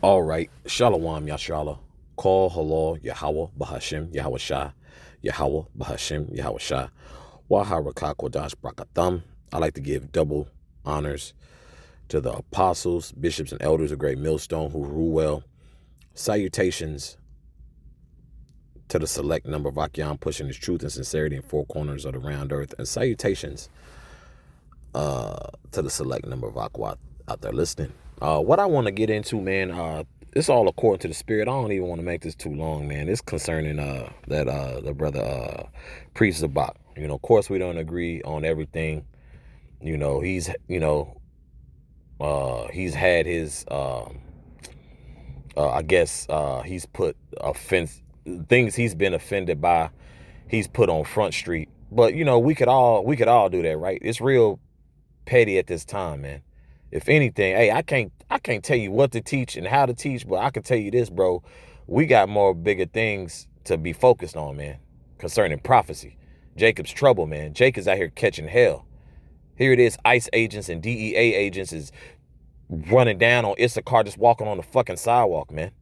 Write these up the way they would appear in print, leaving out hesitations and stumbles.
All right. Shalom, Yashala. Call halal Yahweh Bahashim Yahweh Shah. Yahweh Bahashim Yahweh Shah. Waharaka Kodash Brakatham. I like to give double honors to the apostles, bishops, and elders of Great Millstone who rule well. Salutations to the select number of Akyam pushing his truth and sincerity in four corners of the round earth. And salutations to the select number of Aquat out there listening. What I want to get into, man, it's all according to the spirit. I don't even want to make this too long, man. It's concerning the brother Priest Zabak. You know, of course we don't agree on everything. You know, he's had his I guess he's put offense things he's been offended by, he's put on Front Street. But you know, we could all do that, right? It's real petty at this time, man. If anything, hey, I can't tell you what to teach and how to teach, but I can tell you this, bro. We got more bigger things to be focused on, man, concerning prophecy. Jacob's trouble, man. Jacob's out here catching hell. Here it is, ICE agents and DEA agents is running down on Issachar, just walking on the fucking sidewalk, man.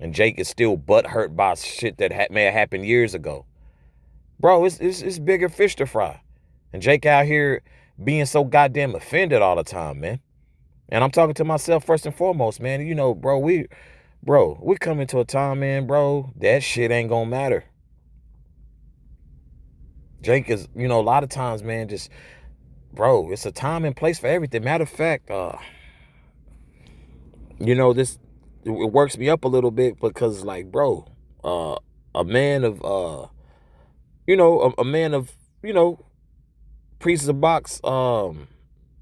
And Jake is still butthurt by shit that may have happened years ago. Bro, it's bigger fish to fry. And Jake out here being so goddamn offended all the time, man. And I'm talking to myself first and foremost, man. You know, bro, we coming to a time, man, bro, that shit ain't gonna matter. Jake is, you know, a lot of times, man, just, bro, it's a time and place for everything. Matter of fact, you know, it works me up a little bit because, like, bro, a man of, you know, a man of, you know, Priest Zabak's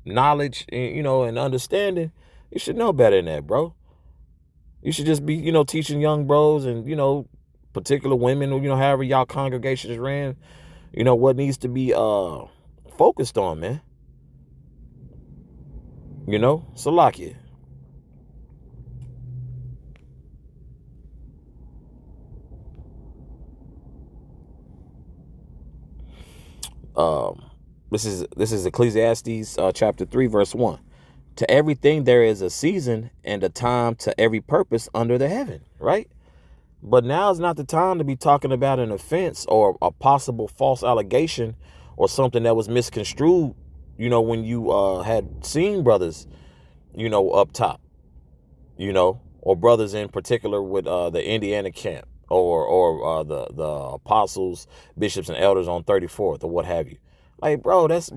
knowledge and, you know, and understanding, you should know better than that, bro. You should just be, you know, teaching young bros and, you know, particular women, you know, however y'all congregations ran, you know, what needs to be focused on, man. You know, Salakia. This is Ecclesiastes chapter 3 verse 1. To everything there is a season and a time to every purpose under the heaven, right? But now is not the time to be talking about an offense or a possible false allegation or something that was misconstrued, you know, when you had seen brothers, you know, up top, you know, or brothers in particular with the Indiana camp or the apostles, bishops, and elders on 34th or what have you. Like, bro, that's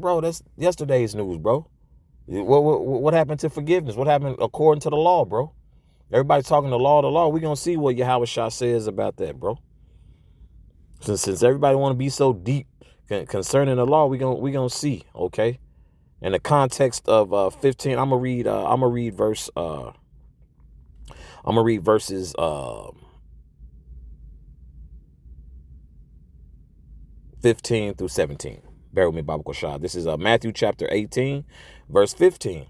yesterday's news, bro. What happened to forgiveness? What happened according to the law, bro? Everybody's talking the law. We're going to see what Yahweh Shah says about that, bro. Since everybody want to be so deep concerning the law, we gonna see, okay? In the context of 15, I'm gonna read verses 15 through 17. Bear with me, Baba Koshad. This is Matthew chapter 18, verse 15.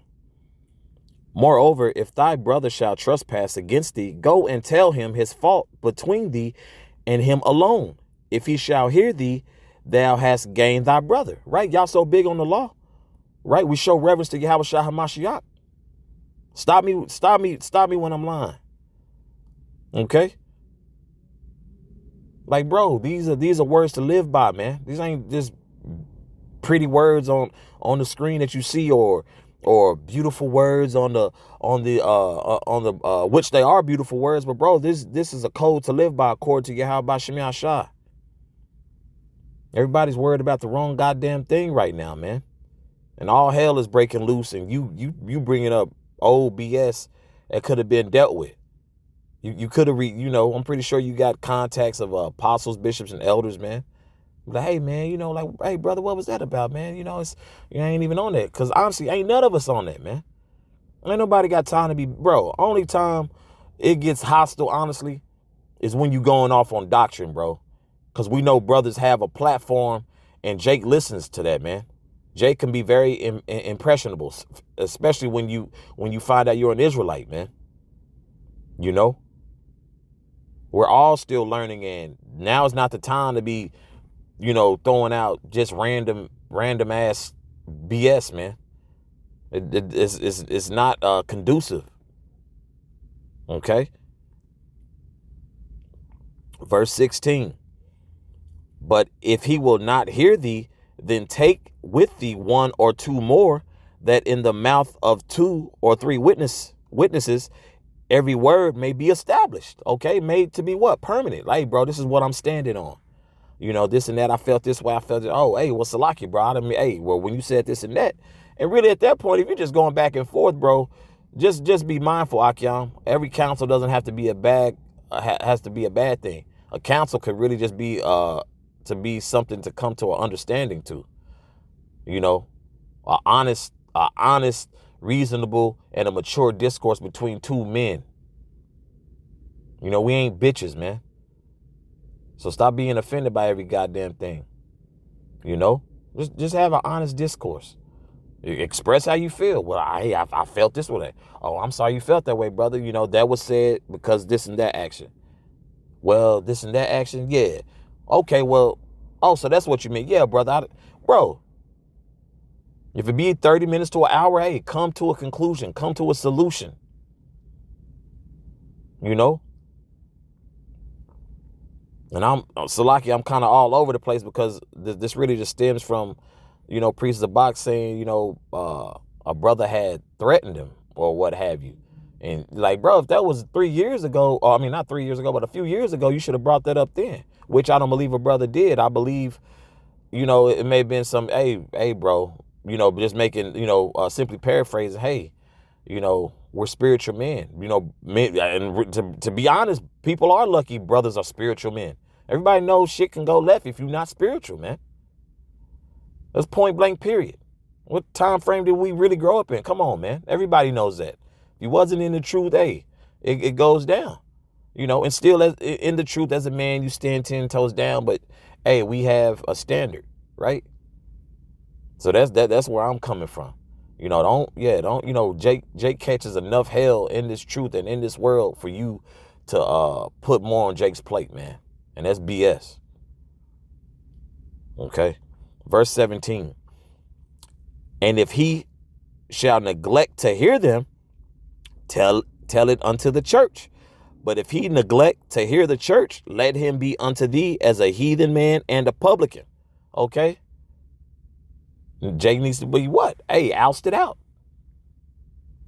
Moreover, if thy brother shall trespass against thee, go and tell him his fault between thee and him alone. If he shall hear thee, thou hast gained thy brother. Right? Y'all so big on the law. Right? We show reverence to Yahweh Shah HaMashiach. Stop me when I'm lying. Okay? Like, bro, these are words to live by, man. These ain't just pretty words on the screen that you see or beautiful words on the which they are beautiful words, but bro, this is a code to live by according to Yahweh Shemiah Shah. Everybody's worried about the wrong goddamn thing right now, man. And all hell is breaking loose, and you bringing up old BS that could have been dealt with. You could have you know, I'm pretty sure you got contacts of apostles, bishops, and elders, man. Like, hey, man, you know, like, hey, brother, what was that about, man? You know, you ain't even on that. Because honestly, ain't none of us on that, man. Ain't nobody got time to be, bro. Only time it gets hostile, honestly, is when you going off on doctrine, bro. Because we know brothers have a platform, and Jake listens to that, man. Jake can be very impressionable, especially when you find out you're an Israelite, man. You know? We're all still learning, and now is not the time to be, you know, throwing out just random ass BS, man. It's not conducive. Okay. Verse 16. But if he will not hear thee, then take with thee one or two more, that in the mouth of two or three witnesses, every word may be established. Okay. Made to be what? Permanent. Like, bro, this is what I'm standing on. You know, this and that. I felt this way. I felt it. Oh, hey, what's Salaki, bro? I mean, hey, well, when you said this and that, and really at that point, if you're just going back and forth, bro, just be mindful, Akyam. Every counsel doesn't have to be has to be a bad thing. A counsel could really just be to be something to come to an understanding to. You know, a honest, reasonable, and a mature discourse between two men. You know, we ain't bitches, man. So stop being offended by every goddamn thing. You know, just have an honest discourse. Express how you feel. Well, I felt this way. Oh, I'm sorry you felt that way, brother. You know, that was said because this and that action. Well, this and that action, yeah. Okay, well, oh, so that's what you mean. Yeah, brother. Bro, if it be 30 minutes to an hour, hey, come to a conclusion. Come to a solution. You know? And Salaki, I'm kind of all over the place because this really just stems from, you know, Priest Zabak saying, you know, a brother had threatened him or what have you. And like, bro, if that was 3 years ago, or I mean, not 3 years ago, but a few years ago, you should have brought that up then, which I don't believe a brother did. I believe, you know, it may have been some, hey, bro, you know, just making, you know, simply paraphrasing, hey, you know, we're spiritual men, you know, men, and to be honest, people are lucky brothers are spiritual men. Everybody knows shit can go left if you're not spiritual, man. That's point blank, period. What time frame did we really grow up in? Come on, man. Everybody knows that. If you wasn't in the truth, hey, it goes down. You know, and still in the truth as a man, you stand 10 toes down. But, hey, we have a standard, right? So that's where I'm coming from. You know, don't, you know, Jake catches enough hell in this truth and in this world for you to put more on Jake's plate, man. And that's BS. Okay. Verse 17. And if he shall neglect to hear them, tell it unto the church. But if he neglect to hear the church, let him be unto thee as a heathen man and a publican. Okay. Jake needs to be what? Hey, ousted out.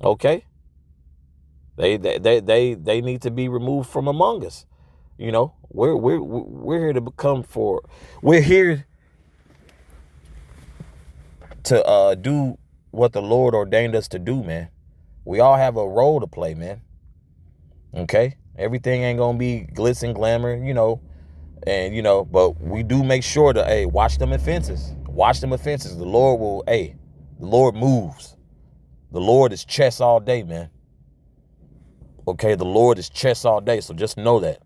Okay. They need to be removed from among us. You know, we're here to we're here to do what the Lord ordained us to do, man. We all have a role to play, man. Okay. Everything ain't gonna be glitz and glamour, you know, and you know, but we do make sure to, hey, watch them offenses. Watch them offenses. The Lord will, the Lord moves. The Lord is chess all day, man. Okay, the Lord is chess all day, so just know that.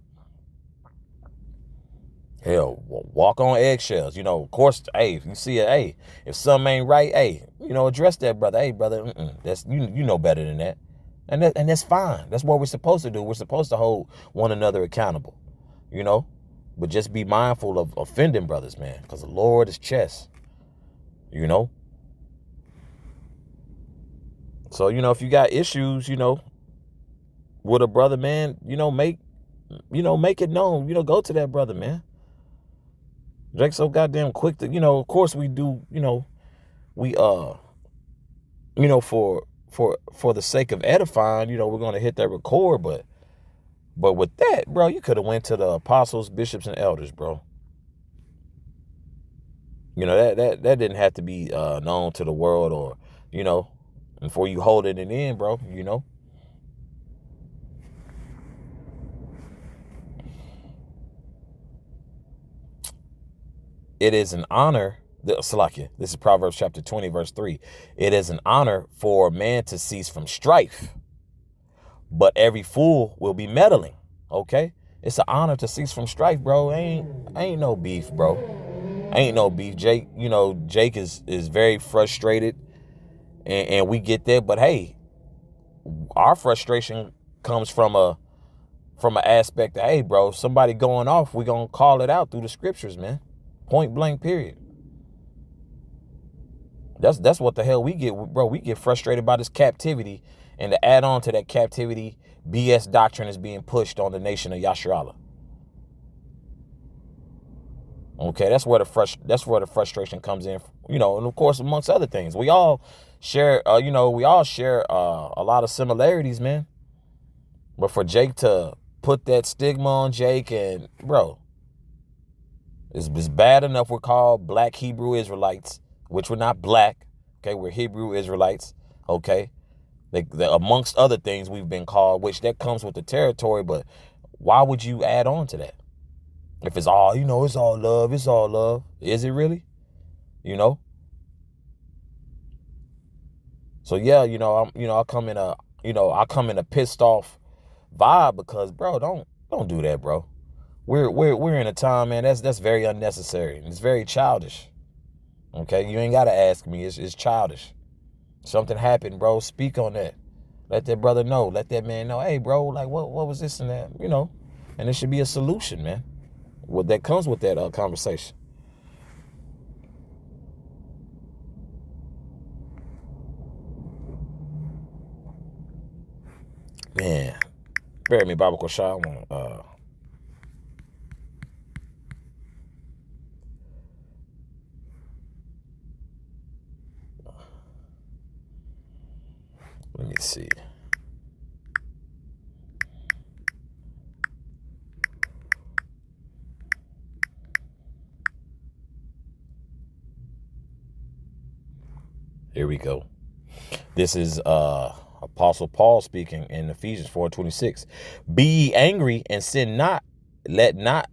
Hell, walk on eggshells. You know, of course, hey, if you see it, if something ain't right, you know, address that, brother. Hey, brother, that's you know better than that. And that's fine. That's what we're supposed to do. We're supposed to hold one another accountable, you know. But just be mindful of offending brothers, man, because the Lord is chess, you know. So, you know, if you got issues, you know, with a brother, man, you know, make it known. You know, go to that brother, man. Jake's so goddamn quick to, you know, of course we do, you know, we, you know, for the sake of edifying, you know, we're going to hit that record, but with that, bro, you could have went to the apostles, bishops, and elders, bro. You know, that didn't have to be known to the world, or, you know, before you hold it in, bro, you know. It is an honor, Salakia, this is Proverbs chapter 20, verse 3. It is an honor for a man to cease from strife, but every fool will be meddling. Okay, it's an honor to cease from strife, bro. Ain't no beef, bro. Ain't no beef. Jake, you know, Jake is very frustrated, and we get that. But hey, our frustration comes from an aspect that, hey, bro, somebody going off, we gonna call it out through the scriptures, man. Point blank, period. That's what the hell we get, bro. We get frustrated by this captivity, and to add on to that captivity, BS doctrine is being pushed on the nation of Yasharallah. Okay, that's where the frustration comes in, and of course, amongst other things, we all share, a lot of similarities, man. But for Jake to put that stigma on Jake, and bro, it's bad enough we're called black Hebrew Israelites, which we're not black. Okay, we're Hebrew Israelites. Okay, amongst other things we've been called, which that comes with the territory. But why would you add on to that? If it's all, it's all love, it's all love. Is it really? So yeah, I come in a pissed off vibe because, bro, don't do that, bro. We're in a time, man, that's very unnecessary. It's very childish. Okay, you ain't gotta ask me. It's childish. Something happened, bro. Speak on that. Let that brother know. Let that man know. Hey, bro, like what was this and that? And there should be a solution, man. What that comes with that conversation. Man, bury me, Baba Koshai. Let me see. Here we go. This is Apostle Paul speaking in Ephesians 4:26. Be ye angry and sin not. Let not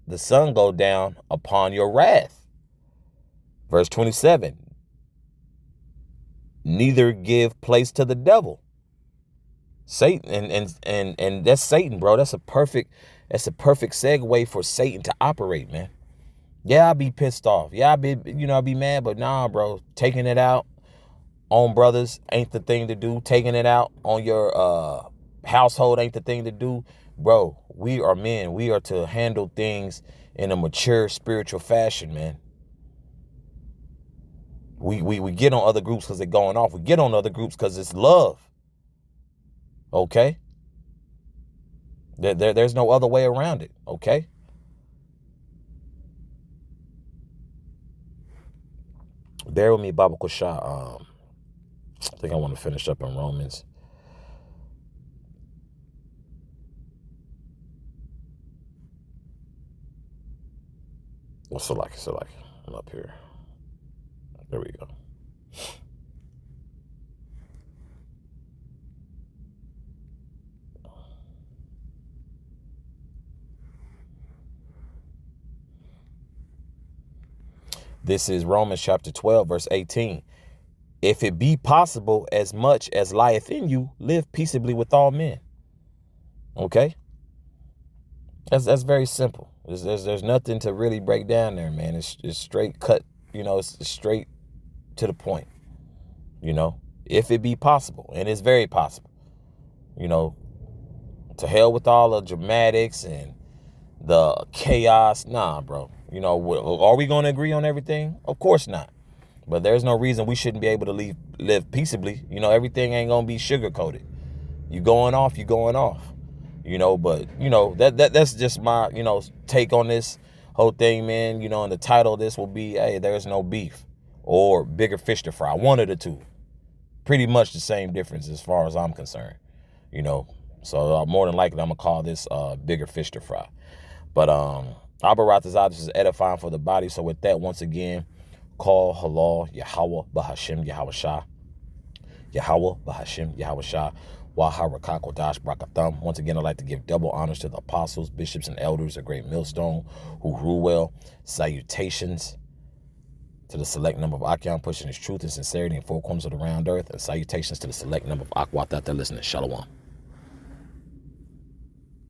the sun go down upon your wrath. Verse 27. Neither give place to the devil. Satan, and that's Satan, bro. That's a perfect segue for Satan to operate, man. Yeah, I'll be pissed off. Yeah, I'll be mad, but nah, bro. Taking it out on brothers ain't the thing to do. Taking it out on your household ain't the thing to do. Bro, we are men. We are to handle things in a mature spiritual fashion, man. We get on other groups because they're going off. We get on other groups because it's love. Okay? There's no other way around it. Okay? Bear with me, Baba Koshai. I think I want to finish up in Romans. So like I'm up here. There we go. This is Romans chapter 12, verse 18. If it be possible, as much as lieth in you, live peaceably with all men. Okay? That's very simple. There's nothing to really break down there, man. It's straight cut, it's straight to the point. If it be possible, and it's very possible. To hell with all the dramatics and the chaos. Nah, bro. Are we going to agree on everything? Of course not. But there's no reason we shouldn't be able to live peaceably. Everything ain't going to be sugar coated. You going off, you going off. But that's just my, take on this whole thing, man. And the title of this will be, hey, there's no beef, or bigger fish to fry. One of the two. Pretty much the same difference as far as I'm concerned. So more than likely I'm gonna call this bigger fish to fry. But Abba Ratazah, this is edifying for the body. So with that, once again, call halal Yahweh Bahashim Yahweh Shah. Yahweh Bahashim Yahweh Shah. Waharakodash Brakatham. Once again, I'd like to give double honors to the apostles, bishops, and elders of Great Millstone who rule well. Salutations to the select number of Akyam pushing his truth and sincerity in four corners of the round earth. And salutations to the select number of Akwat that they're listening. Shalom.